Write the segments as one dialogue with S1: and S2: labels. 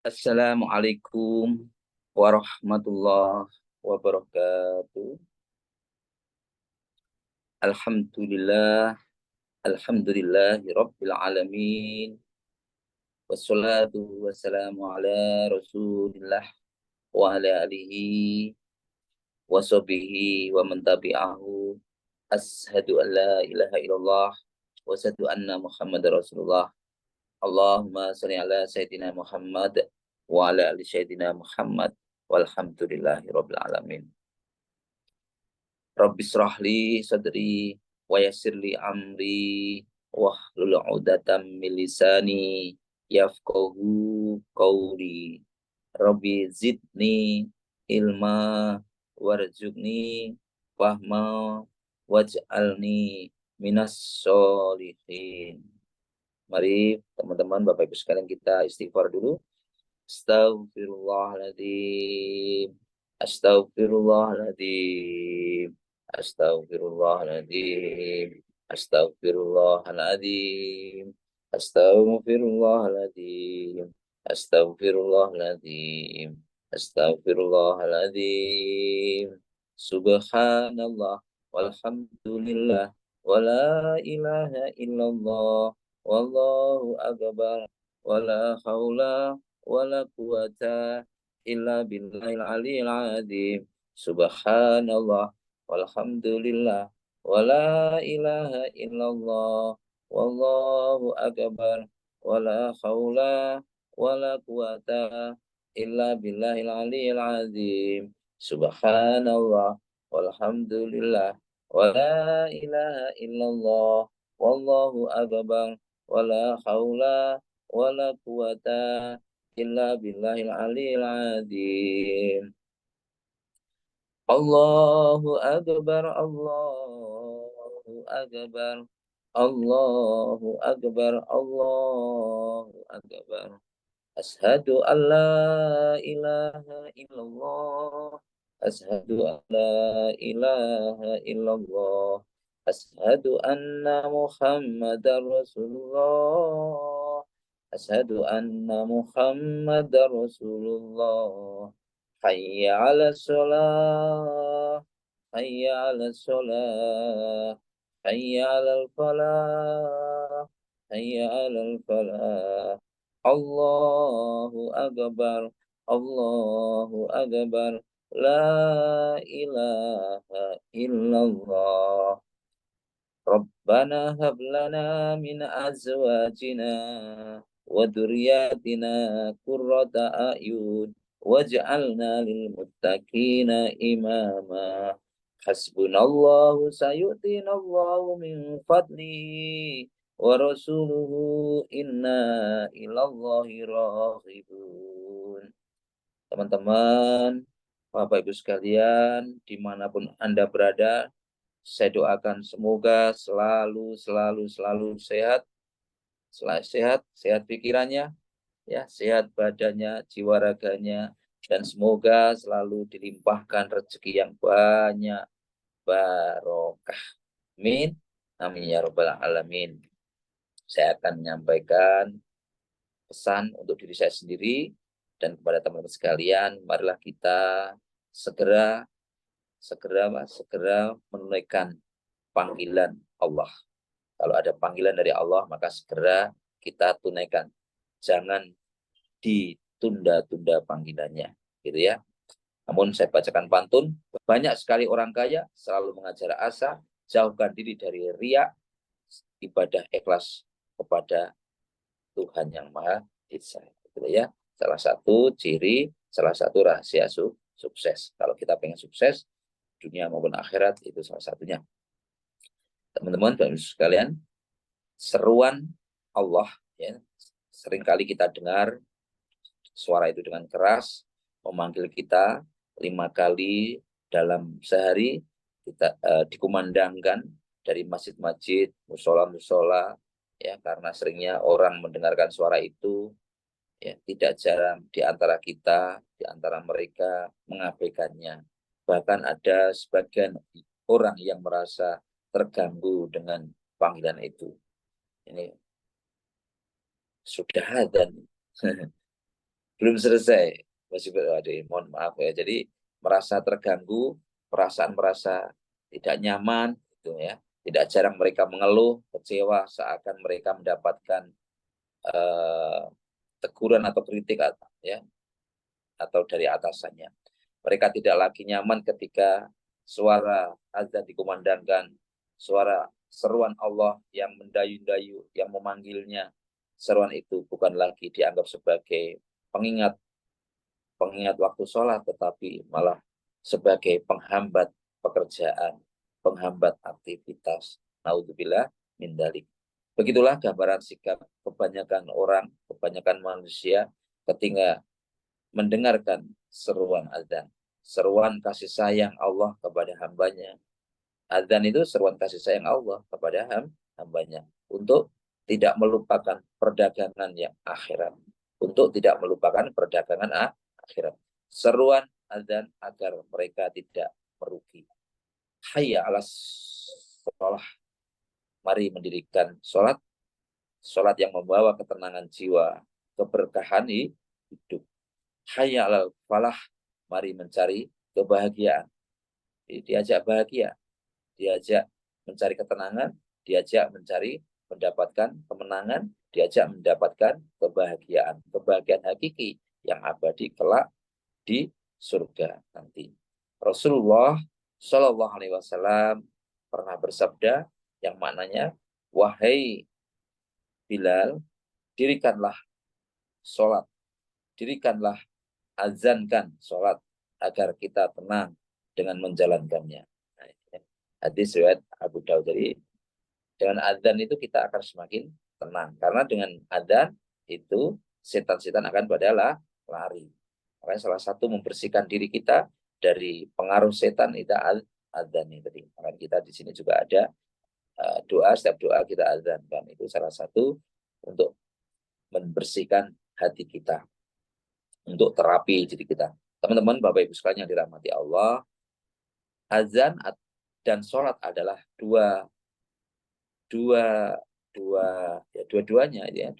S1: Assalamualaikum warahmatullahi wabarakatuh. Alhamdulillah, alhamdulillahi rabbil alamin. Wassalatu wassalamu ala rasulillah wa ala alihi wa sahbihi wa man tabi'ahu. Ashhadu an la ilaha illallah wa asyhadu anna Muhammadar Rasulullah. Allahumma shalli ala sayyidina Muhammad wa ala ali sayyidina Muhammad walhamdulillahi rabbil alamin. Rabbi shrahli sadri wa yassirli amri wahlul 'uqdatam min lisani yafqahu qawli. Rabbi zidni ilma warzuqni fahma waj'alni minas sholihin. Mari teman-teman Bapak Ibu sekalian kita istighfar dulu. Astaghfirullahaladzim. Astaghfirullahaladzim. Astaghfirullahaladzim. Astaghfirullahaladzim. Astaghfirullahaladzim. Astaghfirullahaladzim. Astaghfirullahaladzim. Subhanallah walhamdulillah wala ilaha illallah wallahu akbar wala haula wala quwata illa billahil aliyil azim. Subhanallah walhamdulillah wala ilaha illallah wallahu akbar wala haula wala quwata illa billahil aliyil azim. Subhanallah walhamdulillah wala ilaha illallah wallahu akbar wala haula wala quwata illa billahil aliyil azim. Allahu akbar, Allahu akbar, Allahu akbar, Allahu akbar. Ashhadu an la ilaha illallah. Ashhadu an la ilaha illallah. Ashhadu anna Muhammadar Rasulullah. Ashhadu anna Muhammadar Rasulullah. Hayya 'alas shalah. Hayya 'alas shalah. Hayya 'alal falah. Hayya 'alal falah. Allahu akbar. Allahu akbar. La ilaha illallah. Rabbana hab lana min azwajina wa dzurriyyatina qurrata a'yun waj'alna lil muttaqina imama. Hasbunallahu sayu'tinallahu min fadlihi wa rasuluhu inna ilallahi raghibun. Teman-teman, Bapak Ibu sekalian, dimanapun Anda berada, saya doakan semoga selalu sehat, selalu sehat pikirannya, ya, sehat badannya, jiwa raganya, dan semoga selalu dilimpahkan rezeki yang banyak, barokah. Amin. Amin ya rabbal alamin. Saya akan menyampaikan pesan untuk diri saya sendiri dan kepada teman-teman sekalian, marilah kita segera menunaikan panggilan Allah. Kalau ada panggilan dari Allah, maka segera kita tunaikan. Jangan ditunda-tunda panggilannya, gitu ya. Namun saya bacakan pantun, banyak sekali orang kaya selalu mengajar asa, jauhkan diri dari riya, ibadah ikhlas kepada Tuhan yang Maha Esa, gitu ya. Salah satu ciri, salah satu rahasia sukses. Kalau kita pengen sukses dunia maupun akhirat, itu salah satunya. Teman-teman, Bapak Ibu sekalian, seruan Allah, ya, seringkali kita dengar suara itu dengan keras memanggil kita 5 kali dalam sehari. Kita dikumandangkan dari masjid-masjid, musola-musola, ya, karena seringnya orang mendengarkan suara itu, ya, tidak jarang di antara kita, di antara mereka mengabaikannya. Bahkan ada sebagian orang yang merasa terganggu dengan panggilan itu. Ini sudah adzan. belum selesai. Masih aduh, mohon maaf ya. Jadi merasa terganggu, perasaan merasa tidak nyaman, gitu ya. Tidak jarang mereka mengeluh, kecewa seakan mereka mendapatkan teguran atau kritik, ya, atau dari atasannya. Mereka tidak lagi nyaman ketika suara azan dikumandangkan, suara seruan Allah yang mendayu-dayu, yang memanggilnya. Seruan itu bukan lagi dianggap sebagai pengingat pengingat waktu sholat, tetapi malah sebagai penghambat pekerjaan, penghambat aktivitas. Naudzubillah min dzalik. Begitulah gambaran sikap kebanyakan orang, kebanyakan manusia ketika mendengarkan seruan azan, seruan kasih sayang Allah kepada hambanya. Azan itu seruan kasih sayang Allah kepada hambanya untuk tidak melupakan perdagangan yang akhirat, untuk tidak melupakan perdagangan akhirat. Seruan azan agar mereka tidak merugi. Hayya 'alas shalah. Mari mendirikan sholat, sholat yang membawa ketenangan jiwa, keberkahan hidup. Hayya 'alal falah. Mari mencari kebahagiaan. Diajak bahagia, diajak mencari ketenangan, diajak mencari mendapatkan kemenangan, diajak mendapatkan kebahagiaan, kebahagiaan hakiki yang abadi kelak di surga nanti. Rasulullah Shallallahu Alaihi Wasallam pernah bersabda yang maknanya, wahai Bilal, dirikanlah sholat, dirikanlah, azankan sholat agar kita tenang dengan menjalankannya. Hadis riwayat Abu Daud. Jadi dengan azan itu kita akan semakin tenang, karena dengan azan itu setan-setan akan pada lari. Makanya salah satu membersihkan diri kita dari pengaruh setan itu azan ini tadi. Makanya kita di sini juga ada doa, setiap doa kita azankan. Itu salah satu untuk membersihkan hati kita, untuk terapi diri kita. Teman-teman, Bapak Ibu sekalian yang dirahmati Allah, azan dan sholat adalah dua-duanya yang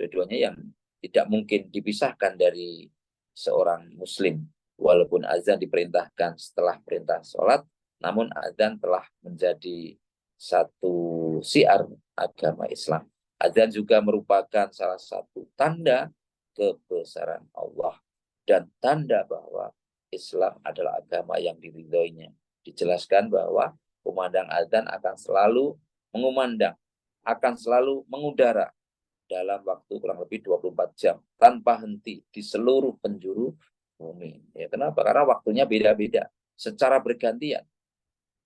S1: tidak mungkin dipisahkan dari seorang muslim. Walaupun azan diperintahkan setelah perintah sholat, namun azan telah menjadi satu syiar agama Islam. Azan juga merupakan salah satu tanda kebesaran Allah dan tanda bahwa Islam adalah agama yang diridhoinya. Dijelaskan bahwa kumandang azan akan selalu mengumandang, akan selalu mengudara dalam waktu kurang lebih 24 jam tanpa henti di seluruh penjuru bumi. Ya, kenapa? Karena waktunya beda-beda, secara bergantian.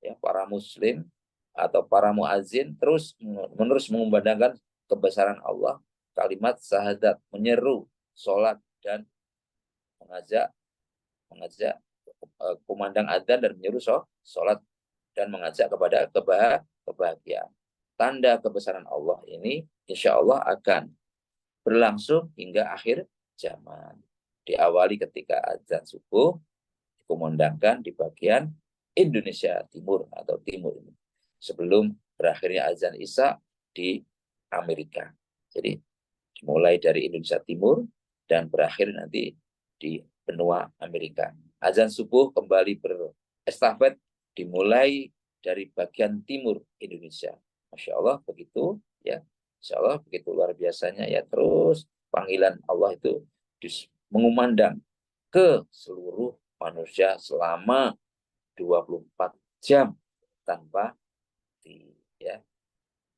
S1: Ya, para muslim atau para muazin terus menerus mengumandangkan kebesaran Allah, kalimat syahadat, menyeru sholat dan mengajak kumandang adzan dan menyeru sholat dan mengajak kepada kebahagiaan. Tanda kebesaran Allah ini insya Allah akan berlangsung hingga akhir zaman. Diawali ketika azan subuh dikumandangkan di bagian Indonesia Timur atau Timur ini, sebelum berakhirnya azan Isya di Amerika. Jadi dimulai dari Indonesia Timur dan berakhir nanti di benua Amerika. Azan subuh kembali berestafet dimulai dari bagian timur Indonesia. Masya Allah begitu ya. Insya Allah begitu luar biasanya ya. Terus panggilan Allah itu mengumandang ke seluruh manusia selama 24 jam tanpa ya.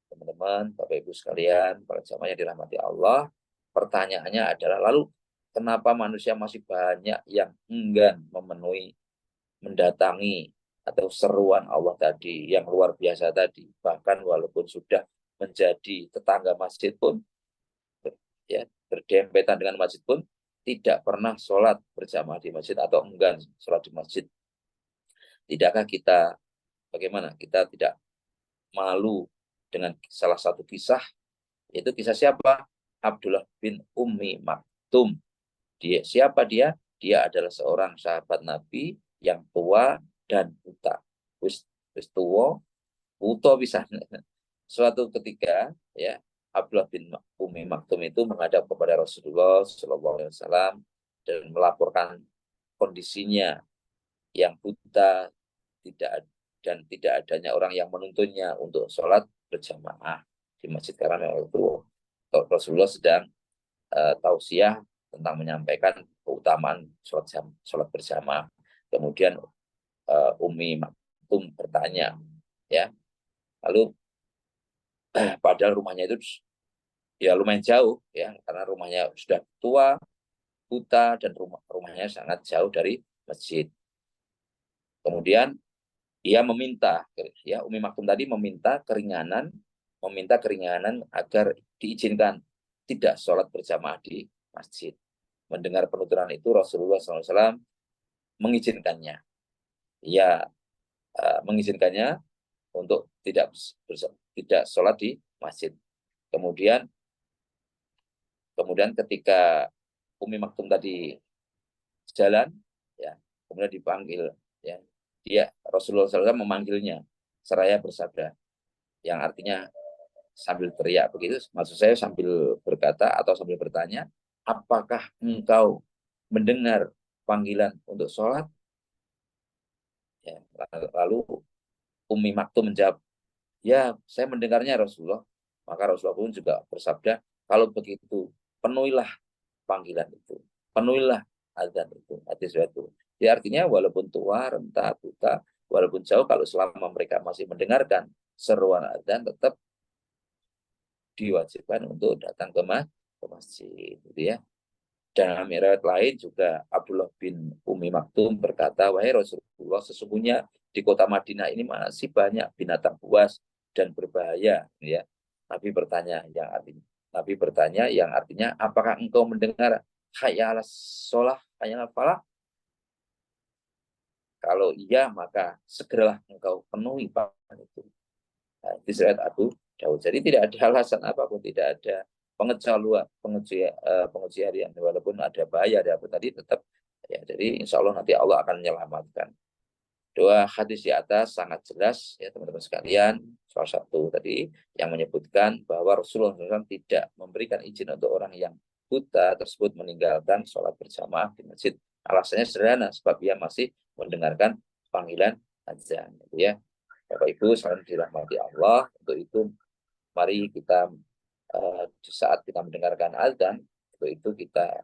S1: Teman-teman, Bapak Ibu sekalian, para jamaah yang dirahmati Allah, pertanyaannya adalah lalu kenapa manusia masih banyak yang enggan mendatangi atau seruan Allah tadi yang luar biasa tadi, bahkan walaupun sudah menjadi tetangga masjid pun, ya, berdempetan dengan masjid pun, tidak pernah sholat berjamaah di masjid atau enggan sholat di masjid. Tidakkah kita, bagaimana? Kita tidak malu dengan salah satu kisah, yaitu kisah siapa? Abdullah bin Ummi Maktum. Siapa dia? Dia adalah seorang sahabat Nabi yang tua dan buta. Wis tua, buta bisa. Suatu ketika, ya, Abdullah bin Ummi Maktum itu menghadap kepada Rasulullah SAW dan melaporkan kondisinya yang buta, dan tidak adanya orang yang menuntunnya untuk sholat berjamaah di masjid, karena itu Rasulullah sedang tausiah tentang menyampaikan keutamaan sholat berjamaah. Kemudian Umi Maktum bertanya, ya, lalu padahal rumahnya itu ya lumayan jauh, ya, karena rumahnya sudah tua, buta, dan rumahnya sangat jauh dari masjid. Kemudian ia meminta, ya, Umi Maktum tadi meminta keringanan agar diizinkan tidak sholat berjamaah di masjid. Mendengar penuturan itu Rasulullah SAW mengizinkannya. Ia mengizinkannya untuk tidak sholat di masjid. Kemudian ketika Umi Maktum tadi jalan, ya, kemudian dipanggil, ya, Rasulullah SAW memanggilnya seraya bersabda, yang artinya sambil teriak begitu, maksud saya sambil berkata atau sambil bertanya, apakah engkau mendengar panggilan untuk sholat? Ya, lalu Umi Maktum menjawab, ya, saya mendengarnya Rasulullah. Maka Rasulullah pun juga bersabda, kalau begitu penuhilah panggilan itu, penuhilah azan itu, hadis itu. Ya, artinya walaupun tua, renta, buta, walaupun jauh, kalau selama mereka masih mendengarkan seruan azan, tetap diwajibkan untuk datang ke masjid, gitu ya. Dan dalam riwayat lain juga Abdullah bin Umi Maktum berkata, wahai Rasulullah, sesungguhnya di kota Madinah ini masih banyak binatang buas dan berbahaya, ya. Nabi bertanya yang artinya, apakah engkau mendengar hayya 'alas shalah, hayya 'alal falah? Kalau iya, maka segeralah engkau penuhi panggilan itu. Nah, di riwayat Abu Daud. Jadi tidak ada alasan apapun, tidak ada pengecualian, walaupun ada bahaya, ada apa tadi, tetap, ya. Jadi insya Allah nanti Allah akan menyelamatkan. Dua hadis di atas sangat jelas, ya teman-teman sekalian. Salah satu tadi yang menyebutkan bahwa Rasulullah SAW tidak memberikan izin untuk orang yang buta tersebut meninggalkan sholat berjamaah di masjid. Alasannya sederhana, sebab ia masih mendengarkan panggilan azan, ya. Bapak Ibu saling dirahmati Allah. Untuk itu mari kita di saat kita mendengarkan azan, itu kita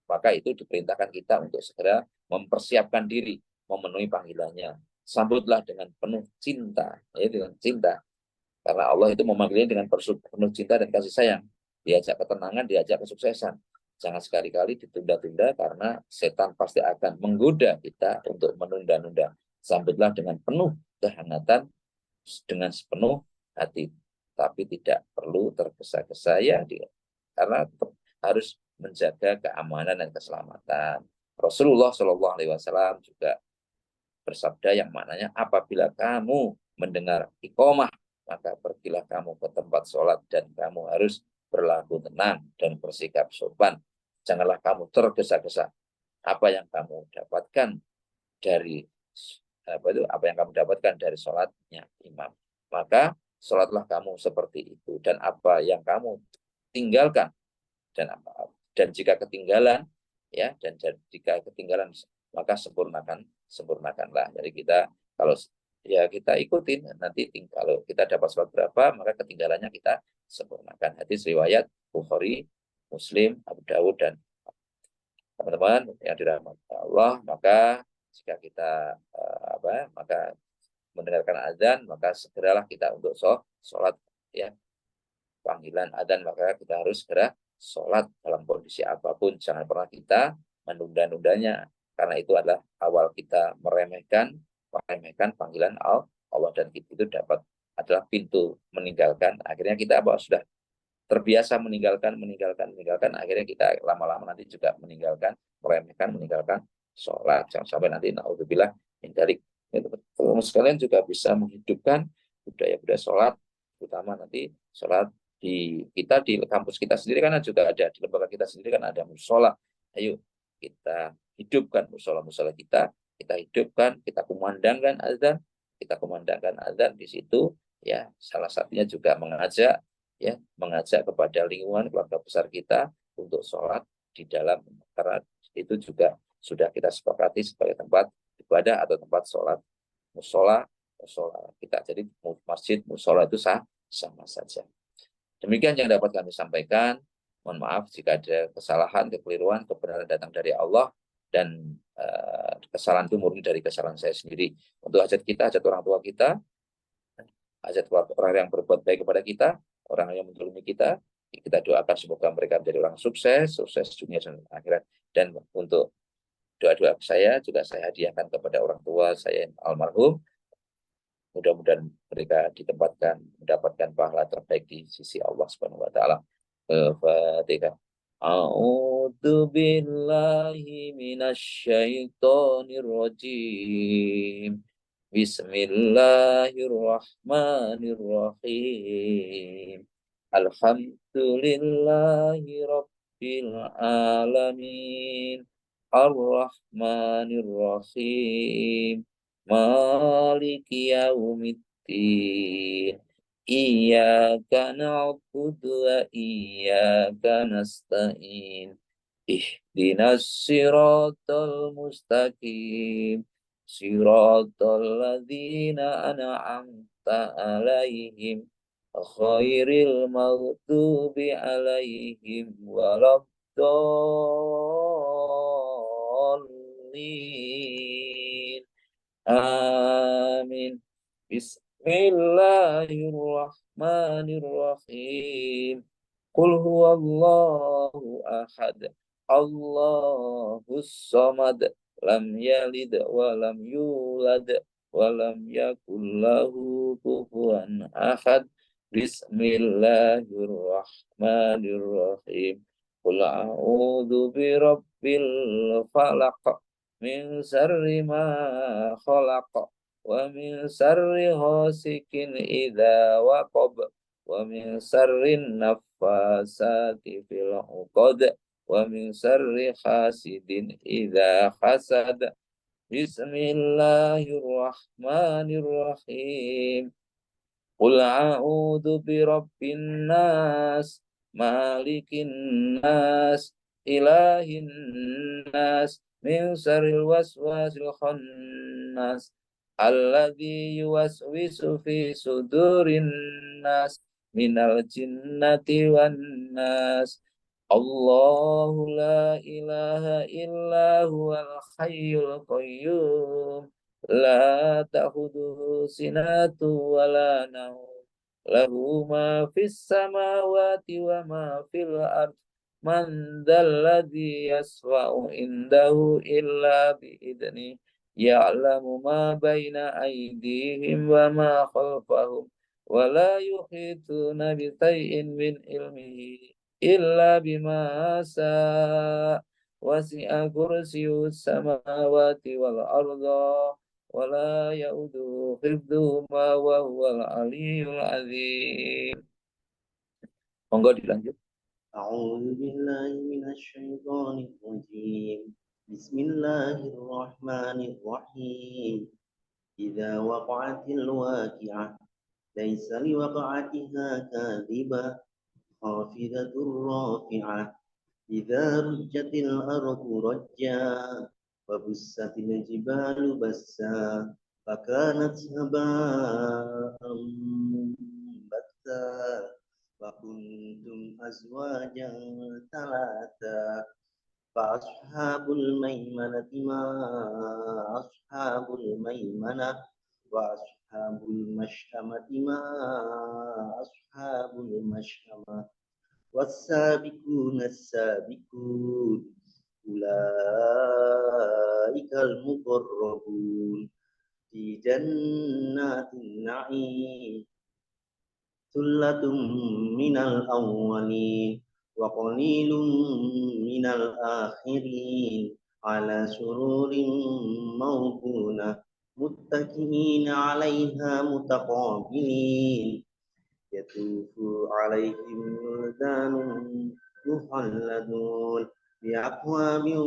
S1: maka itu diperintahkan kita untuk segera mempersiapkan diri memenuhi panggilannya. Sambutlah dengan penuh cinta, ya, dengan cinta. Karena Allah itu memanggilnya dengan penuh cinta dan kasih sayang. Diajak ketenangan, diajak kesuksesan. Jangan sekali-kali ditunda-tunda, karena setan pasti akan menggoda kita untuk menunda-nunda. Sambutlah dengan penuh kehangatan, dengan sepenuh hati. Tapi tidak perlu tergesa-gesa, ya, karena harus menjaga keamanan dan keselamatan. Rasulullah SAW juga bersabda yang maknanya, apabila kamu mendengar iqamah, maka pergilah kamu ke tempat sholat dan kamu harus berlaku tenang dan bersikap sopan. Janganlah kamu tergesa-gesa. Apa yang kamu dapatkan dari sholatnya imam, maka sholatlah kamu seperti itu. Dan apa yang kamu tinggalkan, dan jika ketinggalan, ya, dan jika ketinggalan, maka sempurnakanlah. Jadi kita, kalau ya kita ikutin, nanti kalau kita dapat sholat berapa, maka ketinggalannya kita sempurnakan. Hadis riwayat Bukhari, Muslim, Abu Dawud, dan teman-teman yang dirahmati Allah. Maka jika kita maka mendengarkan azan, maka segeralah kita untuk sholat, ya, panggilan azan, maka kita harus segera sholat dalam kondisi apapun. Jangan pernah kita menunda-nundanya, karena itu adalah awal kita meremehkan panggilan Allah, dan itu adalah pintu meninggalkan. Akhirnya kita sudah terbiasa meninggalkan, akhirnya kita lama-lama nanti juga meninggalkan sholat. Jangan sampai nanti naudzubillah min dzalik. Teman-teman sekalian juga bisa menghidupkan budaya-budaya sholat, terutama nanti sholat di kampus kita sendiri, kan juga ada, di lembaga kita sendiri kan ada musola. Ayo kita hidupkan musola kita hidupkan, kita kumandangkan azan di situ, ya. Salah satunya juga mengajak kepada lingkungan keluarga besar kita untuk sholat di dalam, karena itu juga sudah kita sepakati sebagai tempat ibadah atau tempat sholat. Musola kita. Jadi masjid, musola itu sama saja. Demikian yang dapat kami sampaikan. Mohon maaf jika ada kesalahan, kekeliruan, kebenaran datang dari Allah, dan kesalahan itu murni dari kesalahan saya sendiri. Untuk hajat kita, hajat orang tua kita, hajat orang yang berbuat baik kepada kita, orang yang menzalimi kita doakan semoga mereka menjadi orang sukses dunia dan akhirat. Dan untuk doa-doa saya juga saya hadiahkan kepada orang tua saya yang almarhum. Mudah-mudahan mereka mendapatkan pahala terbaik di sisi Allah Subhanahu wa taala. Al-Fatihah. A'udzu billahi minasyaitonir rajim. Bismillahirrahmanirrahim. Alhamdulillahi rabbil alamin. Ar-Rahmanir-Rahim. Maliki yaumiddin. Iyyaka na'budu wa iyyaka nasta'in. Ihdinas siratal mustaqim. Siratal ladzina an'amta 'alaihim ghairil maghdubi 'alaihim waladdallin. Amin. Bismillahirrahmanirrahim. Qul huwallahu ahad. Allahus samad. Lam yalid wa lam yulad wa lam yakul lahu kufuwan ahad. Bismillahirrahmanirrahim. Qul a'udzu birabbil falaq. Min syarri ma khalaq. Wa min syarri ghasikin idza waqab. Wa min syarri naffasati fil 'uqad. Wa min syarri hasidin idza hasad. Bismillahirrahmanirrahim. Qul a'udzu birabbin nas, malikin nas, ilahin nas, min syarril waswasil khannas, alladzi yuwaswisu fi sudurin nas, minal jinnati wan nas. Allahu la ilaha illa huwal hayyul qayyum. La ta'khudhuhu sinatu wa la nawm. Lahu ma fis samawati wa ma fil ard. Man dzalladzi yashfa'u indahu illa bi'idni. Ya'lamu ma baina aydihim wa ma khalfahum. Wa la yuhituna bi shay'in min ilmihi illa bima sa'. Wasi'a kursiyyus samawati wal arda. Wala yaudu hifdzuhuma wa huwal aliyyul azim. Monggo dilanjut.
S2: A'udzu billahi minasyaitonir rajim. Bismillahirrahmanirrahim. Idza waqa'atil waqi'ah laisa liwaqa'atiha kadhibah khafidatur rafi'ah. Idza rujjatil ardu rajja wa bussatil jibalu bassa fakanat haba'an batta wa kuntum azwajan talata fa ashabul maimanati ma ashabul maimanah wa ashabul mash'amati ma ashabul mash'amah was-sabiquna as-sabiqun ulaikal muqarrabun fi jannatin na'im. Sullatun minal awwalin wa qalilun minal akhirin ala sururin mawdunah muttaqiina 'alaiha mutaqabilin. Yatufu 'alaihim wildanun muhalladun bi'akwabin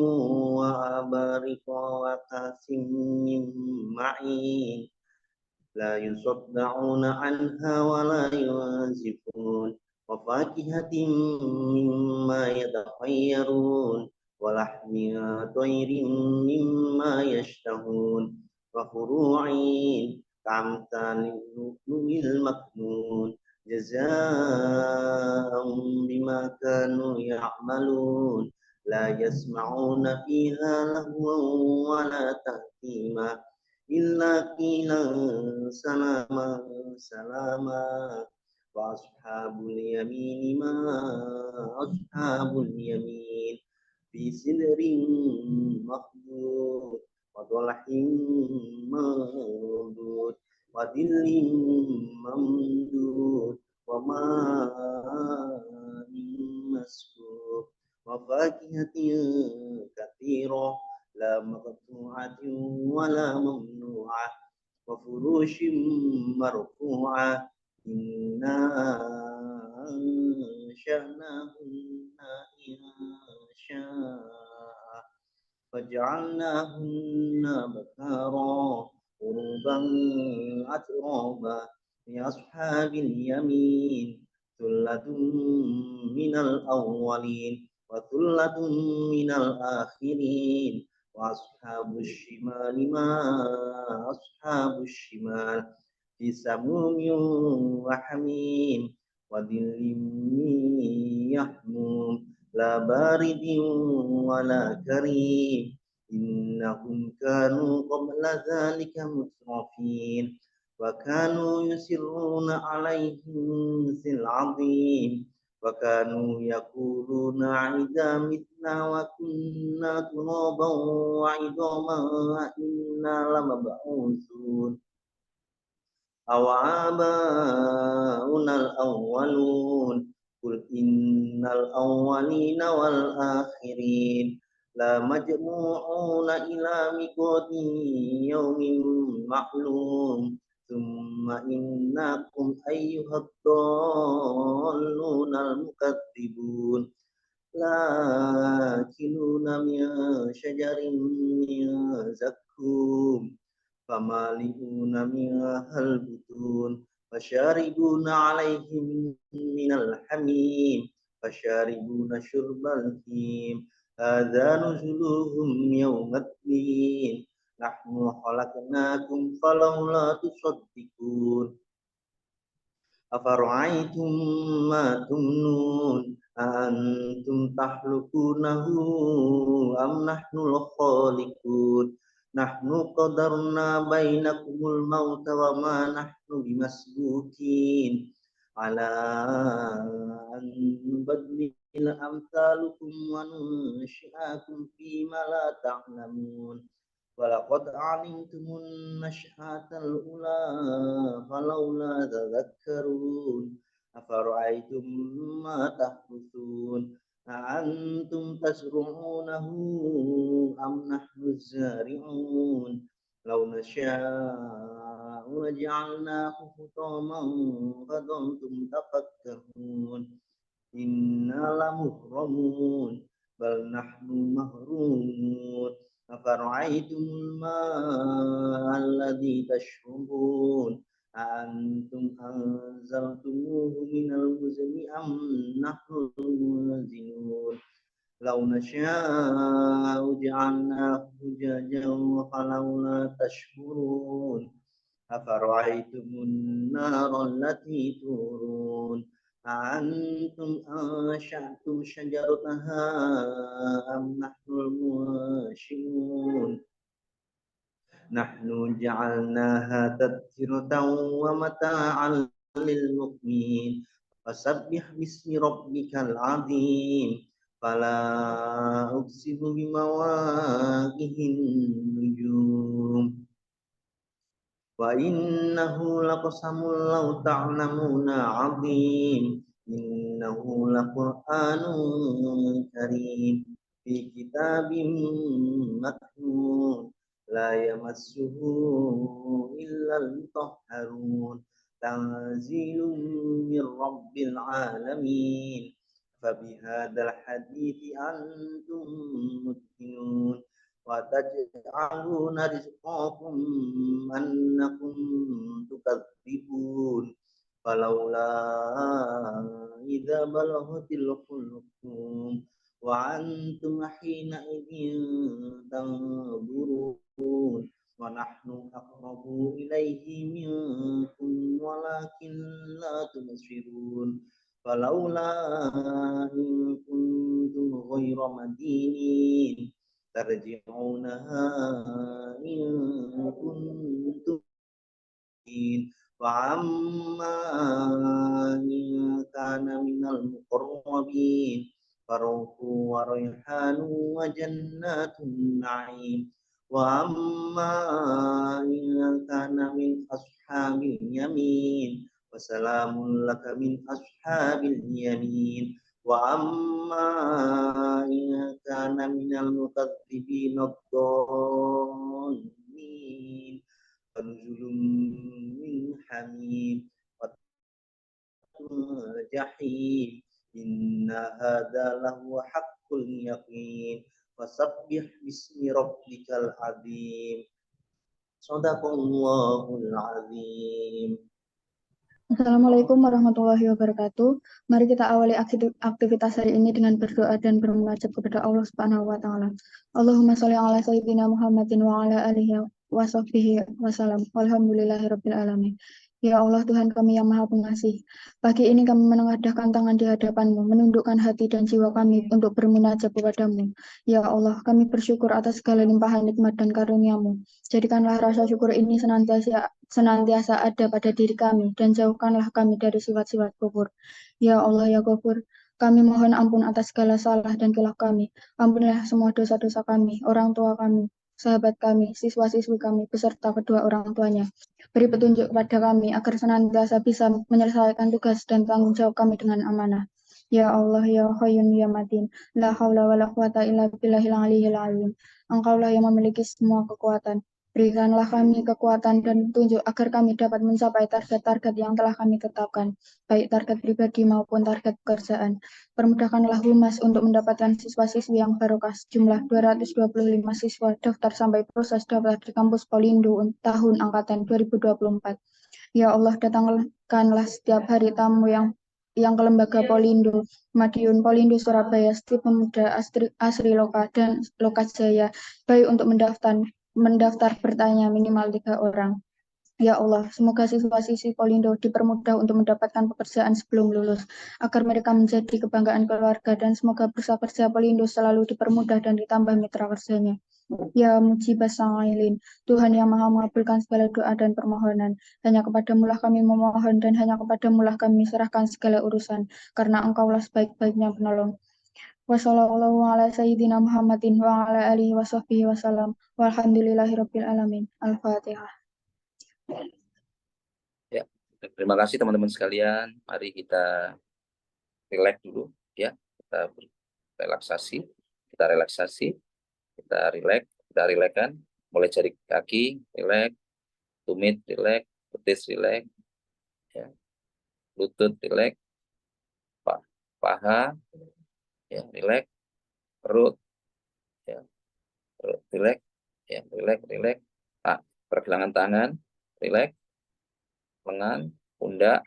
S2: wa abarika wa kasim min ma'in la yusaddauna anha wa la yunzifun وفاكهة مما يتخيرون ولحم طير مما يشتهون وفروع كأمثال اللؤلؤ المكنون جزاء بما كانوا يعملون لا يسمعون فيها لغوا ولا تأثيما إلا قيلا سلاما سلاما وأصحاب اليمين ما أصحاب اليمين في سدر مخضود وطلح منضود وظل ممدود وماء مسكوب وفاكهة كثيرة لا مقطوعة ولا ممنوعة وفروش مرفوعة إنا أنشأناهن إنشاء فجعلناهن بكارا عربا أترابا لأصحاب اليمين ثلة من الأولين وثلة من الآخرين وأصحاب الشمال ما أصحاب الشمال في سموم وحميم وظل من يحموم لا بارد ولا كريم إنهم كانوا قبل ذلك مترفين وكانوا يسرون عليهم في العظيم وكانوا يقولون إذا متنا وكنا ترابا وعظاما إنا لمبعوثون أو آباؤنا الأولون قل إن الأولين والآخرين لمجموعون إلى ميقات يوم معلوم ثم إنكم أيها الضالون المكذبون لآكلون من شجر من زقوم فمالئون منها البطون فشاربون عليهم من الحميم فشاربون شرب الهيم هذا نزلهم يوم الدين نحن خلقناكم فلولا تصدقون أفرأيتم ما تمنون أأنتم تخلقونه أم نحن الخالقون نحن قدرنا بينكم الموت وما نحن بمسبوقين على أن نبدل أمثالكم وننشئكم فيما لا تعلمون ولقد علمتم النشأة الأولى فلولا تذكرون أفرأيتم ما تحرثون أأنتم تزرعونه أم نحن الزارعون لو نشاء لجعلناه حطاما فظلتم تفكرون إنا لمغرمون بل نحن محرومون أفرأيتم الماء الذي تشربون أأنتم أنزلتموه من المزن أم نحن المنزلون لو نشاء جعلناه أجاجا فلولا تشكرون أفرأيتم النار التي تورون أأنتم أنشأتم شجرتها أم نحن المنشئون نحن جعلناها تذكرة ومتاعا للمقوين فسبح باسم ربك العظيم فلا أقسم بمواقع النجوم وإنه لقسم لو تعلمون عظيم إنه لقرآن كريم في كتاب مكنون لا يمسه إلا المطهرون تنزيل من رب العالمين فبهذا الحديث أنتم مدهنون وتجعلون رزقكم أنكم تكذبون فلولا إذا بلغت الحلقوم وأنتم حينئذ تنظرون ونحن أقرب إليه منكم ولكن لا تبصرون فلولا إن كنتم غير مدينين ترجعونها إن كنتم وعما إن كان من المقربين فروح وريحان وجنات النعيم وأما إن كان من أصحاب اليمين وسلام لك من أصحاب اليمين وأما إن كان من المكذبين الضالين فنزل من حميم الجحيم إن هذا لهو حق اليقين فسبح باسم ربك العظيم صدق الله العظيم.
S3: Assalamualaikum warahmatullahi wabarakatuh. Mari kita awali aktivitas hari ini dengan berdoa dan bermunajat kepada Allah Subhanahu wa taala. Allahumma sholli ala sayyidina Muhammadin wa ala alihi wa sahbihi wasallam. Walhamdulillahirabbil alamin. Ya Allah Tuhan kami yang Maha Pengasih. Pagi ini kami menengadahkan tangan di hadapan-Mu, menundukkan hati dan jiwa kami untuk bermunajat kepada-Mu. Ya Allah, kami bersyukur atas segala limpahan nikmat dan karunia-Mu. Jadikanlah rasa syukur ini senantiasa ada pada diri kami dan jauhkanlah kami dari sifat-sifat kufur. Ya Allah ya Ghafur, kami mohon ampun atas segala salah dan khilaf kami. Ampunilah semua dosa-dosa kami, orang tua kami, sahabat kami, siswa-siswi kami, beserta kedua orang tuanya. Beri petunjuk kepada kami agar senantiasa bisa menyelesaikan tugas dan tanggung jawab kami dengan amanah. Ya Allah ya Hayyun ya Matin, la haula wala quwata illa billahil aliyyil azim. Engkaulah yang memiliki semua kekuatan. Berikanlah kami kekuatan dan petunjuk agar kami dapat mencapai target-target yang telah kami tetapkan, baik target pribadi maupun target pekerjaan. Permudahkanlah Humas untuk mendapatkan siswa-siswi yang barokah. Jumlah 225 siswa daftar sampai proses daftar di kampus Polindo tahun angkatan 2024. Ya Allah, datangkanlah setiap hari tamu yang ke Lembaga Polindo, Madiun Polindo Surabaya, Stip Pemuda Asri Loka dan Loka Jaya, baik untuk mendaftar bertanya minimal 3 orang. Ya Allah, semoga siswa-siswi Polindo dipermudah untuk mendapatkan pekerjaan sebelum lulus, agar mereka menjadi kebanggaan keluarga dan semoga bursa kerja Polindo selalu dipermudah dan ditambah mitra kerjanya. Ya Mujibas Sangilin, Tuhan yang Maha mengabulkan segala doa dan permohonan. Hanya kepadamulah kami memohon dan hanya kepadamulah kami serahkan segala urusan, karena Engkaulah sebaik-baiknya penolong. Wassallallahu ala sayyidina Muhammadin wa ala alihi wa sahbihi wasallam. Walhamdulillahirabbil alamin. Al-Fatihah.
S1: Ya, terima kasih teman-teman sekalian. Mari kita relax dulu ya. Kita relaksasi, kita relaxkan mulai jari kaki relax, tumit relax, betis relax ya. Lutut relax, paha ya relax, perut ya, perut relax ya, relax. Pergelangan tangan relax, lengan, pundak,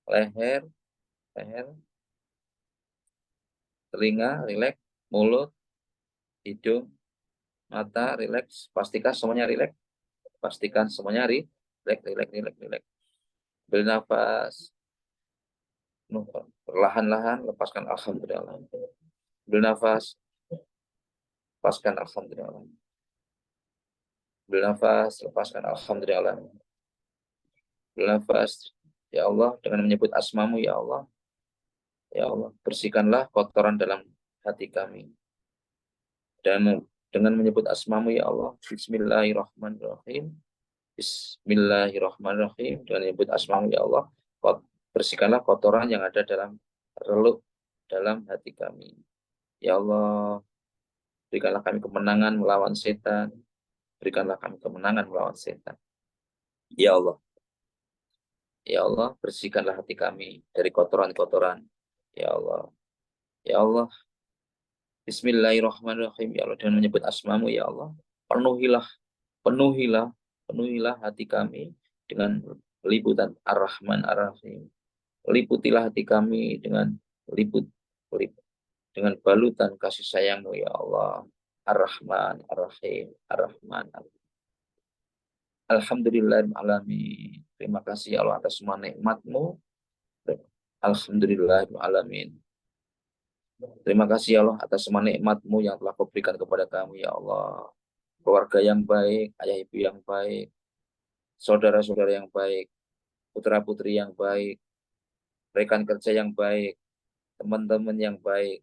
S1: leher, telinga relax, mulut, hidung, mata relax, pastikan semuanya relax, relax. Bernafas perlahan-lahan, lepaskan alhamdulillah. Bernafas, lepaskan alhamdulillah. Bernafas, lepaskan alhamdulillah. Bernafas, ya Allah, dengan menyebut asmamu ya Allah. Ya Allah, bersihkanlah kotoran dalam hati kami. Dan dengan menyebut asmamu ya Allah, bismillahirrahmanirrahim. Bismillahirrahmanirrahim. Dengan menyebut asmamu ya Allah, bersihkanlah kotoran yang ada dalam reluk dalam hati kami. Ya Allah, berikanlah kami kemenangan melawan setan. Berikanlah kami kemenangan melawan setan. Ya Allah. Ya Allah, bersihkanlah hati kami dari kotoran-kotoran. Ya Allah. Ya Allah. Bismillahirrahmanirrahim. Ya Allah, dengan menyebut asmamu ya Allah, penuhilah hati kami dengan liputan Ar-Rahman Ar-Rahim. Liputilah hati kami dengan dengan balutan kasih sayang-Mu ya Allah. Ar-Rahman Ar-Rahim, Ar-Rahman Ar-Rahim. Alhamdulillahirrahmanirrahim. Terima kasih ya Allah atas semua nikmat-Mu. Alhamdulillahirrahmanirrahim. Terima kasih ya Allah atas semua nikmat-Mu yang telah Kau berikan kepada kami ya Allah. Keluarga yang baik, ayah ibu yang baik, saudara-saudara yang baik, putra-putri yang baik, rekan kerja yang baik, teman-teman yang baik,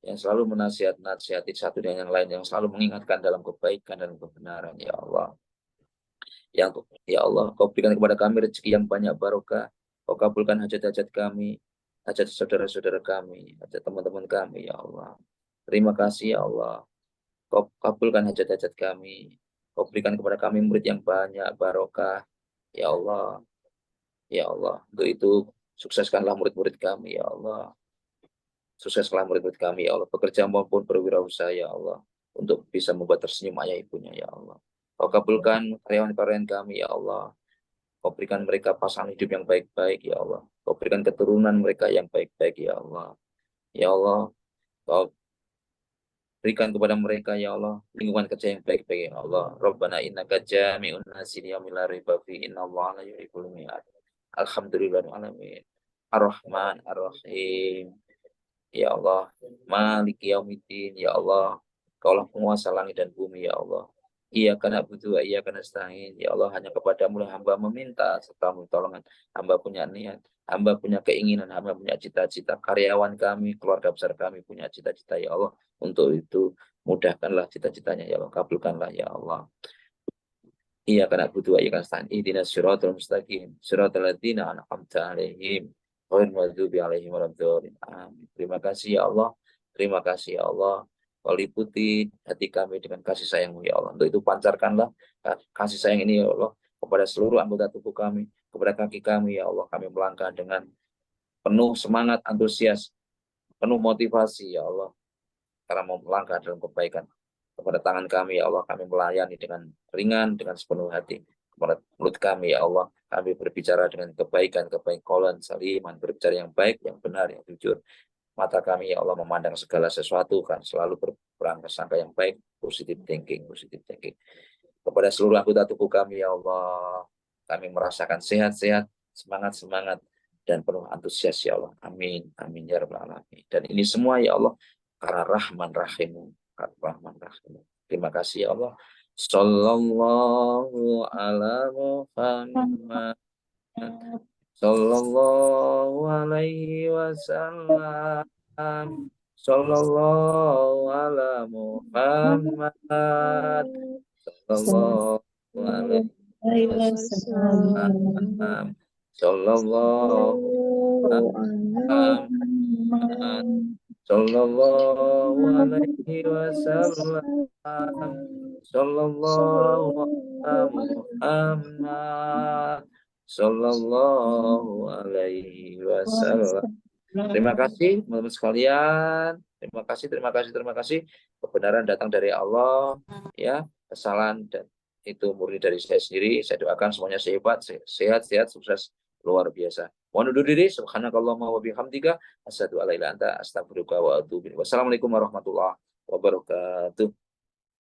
S1: yang selalu menasihati satu dengan yang lain, yang selalu mengingatkan dalam kebaikan dan kebenaran ya Allah. Yang ya Allah, Kau berikan kepada kami rezeki yang banyak barokah. Kau kabulkan hajat-hajat kami, hajat saudara-saudara kami, hajat teman-teman kami ya Allah. Terima kasih ya Allah. Kau kabulkan hajat-hajat kami. Kau berikan kepada kami murid yang banyak barokah ya Allah. Ya Allah, untuk itu sukseskanlah murid-murid kami ya Allah. Sukseskanlah murid-murid kami ya Allah, bekerja maupun berwirausaha ya Allah, untuk bisa membuat tersenyum ayah ibunya ya Allah. Kau kabulkan karyawan-karyawan kami ya Allah. Kau berikan mereka pasangan hidup yang baik-baik ya Allah. Kau berikan keturunan mereka yang baik-baik ya Allah. Ya Allah, Kau berikan kepada mereka ya Allah lingkungan kerja yang baik-baik ya Allah. Rabbana innaka jami'un nasi liyaumin la raiba fihi innallaha la yuhibbul mi'ad. Alhamdulillahirrahmanirrahim. Ar-Rahman Ar-Rahim. Ya Allah, Maliki Yaumiddin ya Allah. Kaulah penguasa langit dan bumi ya Allah. Iyyaka na'budu wa iyyaka nasta'in. Ya Allah, hanya kepadamu lah hamba meminta serta pertolongan. Hamba punya niat, hamba punya keinginan, hamba punya cita-cita. Karyawan kami, keluarga besar kami punya cita-cita ya Allah. Untuk itu mudahkanlah cita-citanya ya Allah, kabulkanlah ya Allah. Iyyaka na'budu wa iyyaka nasta'in. Ihdinas siratal mustaqim. Siratal ladzina an'amta 'alaihim ghairil maghdubi 'alaihim waladdallin. Amin. Terima kasih ya Allah. Terima kasih ya Allah. Kau liputi hati kami dengan kasih sayang-Mu ya Allah. Untuk itu pancarkanlah kasih sayang ini ya Allah kepada seluruh anggota tubuh kami, kepada kaki kami ya Allah. Kami melangkah dengan penuh semangat, antusias, penuh motivasi ya Allah, karena mau melangkah dalam kebaikan. Kepada tangan kami ya Allah, kami melayani dengan ringan, dengan sepenuh hati. Kepada mulut kami ya Allah, kami berbicara dengan kebaikan, kaulan saliman, berbicara yang baik, yang benar, yang jujur. Mata kami ya Allah memandang segala sesuatu kan selalu berprasangka yang baik, positive thinking. Kepada seluruh anggota tubuh kami ya Allah, kami merasakan sehat-sehat, semangat-semangat, dan penuh antusias ya Allah. Amin, amin ya rabbal alamin. Dan ini semua ya Allah karena Rahman Rahim. Rahman Rahim. Terima kasih ya Allah. Sallallahu ala Muhammad. Sallallahu alaihi wasallam. Sallallahu ala Muhammad. Sallallahu alaihi wasallam. Sallallahu Muhammad. Sallallahu alaihi wasallam. Sallallahu ala Muhammad. Sallallahu alaihi wasallam. Terima kasih teman-teman sekalian. Terima kasih. Kebenaran datang dari Allah, ya. Kesalahan dan itu murni dari saya sendiri. Saya doakan semuanya sehat, sukses luar biasa. Mohon undur diri. Subhanakallahumma wa bihamdika asyhadu an la ilaha illa anta astaghfiruka wa atubu ilaik. Wassalamualaikum warahmatullahi wabarakatuh.